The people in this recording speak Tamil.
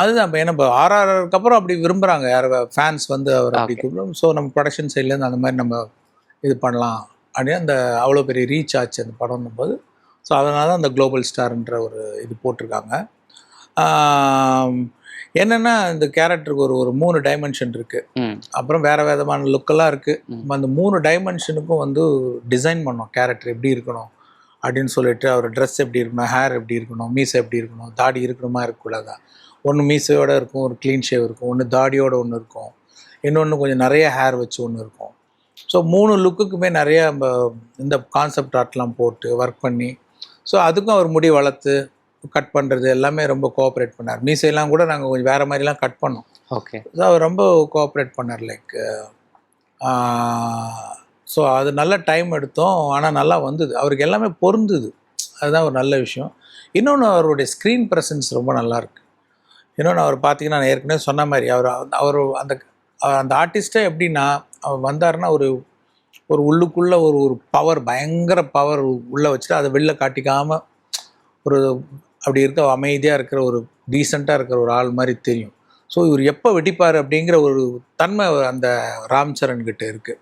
அதுதான் இப்போ ஏன்னா இப்போ ஆர்ஆர்ஆருக்கு அப்புறம் அப்படி விரும்புகிறாங்க யார் ஃபேன்ஸ் வந்து அவர் அப்படி Okay. கூப்பிடும். ஸோ நம்ம ப்ரொடக்ஷன் சைட்லேருந்து அந்த மாதிரி நம்ம இது பண்ணலாம் அப்படின்னு அந்த அவ்வளோ பெரிய ரீச் ஆச்சு அந்த படம்னும் போது. ஸோ அதனால தான் அந்த குளோபல் ஸ்டார்ன்ற ஒரு இது போட்டிருக்காங்க. என்னென்னா இந்த கேரக்டருக்கு ஒரு ஒரு 3 டைமென்ஷன் இருக்குது. ம். அப்புறம் வேறு விதமான லுக்கெல்லாம் இருக்குது. அந்த 3 டைமென்ஷனுக்கும் வந்து டிசைன் பண்ணோம் கேரக்டர் எப்படி இருக்கணும் அப்படின்னு சொல்லிட்டு அவர் ட்ரெஸ் எப்படி இருக்கணும், ஹேர் எப்படி இருக்கணும், மீசை எப்படி இருக்கணும், தாடி இருக்கணுமா இருக்கக்கூடாதா. ஒன்று மீசையோடு இருக்கும், ஒரு க்ளீன் ஷேவ் இருக்கும், ஒன்று தாடியோடு ஒன்று இருக்கும், இன்னொன்று கொஞ்சம் நிறைய ஹேர் வச்சு ஒன்று இருக்கும். ஸோ 3 லுக்குக்குமே நிறைய இந்த கான்செப்ட் ஆர்ட்லாம் போட்டு ஒர்க் பண்ணி, ஸோ அதுக்கும் அவர் முடி வளர்த்து கட் பண்ணுறது எல்லாமே ரொம்ப கோஆப்ரேட் பண்ணார். மீசையெல்லாம் கூட நாங்கள் கொஞ்சம் வேறு மாதிரிலாம் கட் பண்ணோம். ஓகே. ஸோ அவர் ரொம்ப கோஆப்ரேட் பண்ணார். லைக் ஸோ அது நல்ல டைம் எடுத்தோம், ஆனால் நல்லா வந்தது. அவருக்கு எல்லாமே பொருந்துது, அதுதான் ஒரு நல்ல விஷயம். இன்னொன்று அவருடைய ஸ்க்ரீன் ப்ரெசன்ஸ் ரொம்ப நல்லாயிருக்கு. இன்னொன்று அவர் பார்த்தீங்கன்னா நான் ஏற்கனவே சொன்ன மாதிரி அவர் அந்த அந்த ஆர்டிஸ்ட்டே எப்படின்னா அவர் வந்தாருன்னா ஒரு ஒரு உள்ளுக்குள்ளே ஒரு ஒரு பவர், பயங்கர பவர் உள்ளே வச்சுட்டு அதை வெளில காட்டிக்காமல் ஒரு அப்படி இருக்க அமைதியாக இருக்கிற ஒரு டீசெண்டாக இருக்கிற ஒரு ஆள் மாதிரி தெரியும். ஸோ இவர் எப்போ வெடிப்பார் அப்படிங்கிற ஒரு தன்மை அந்த ராம் சரண் கிட்ட இருக்குது.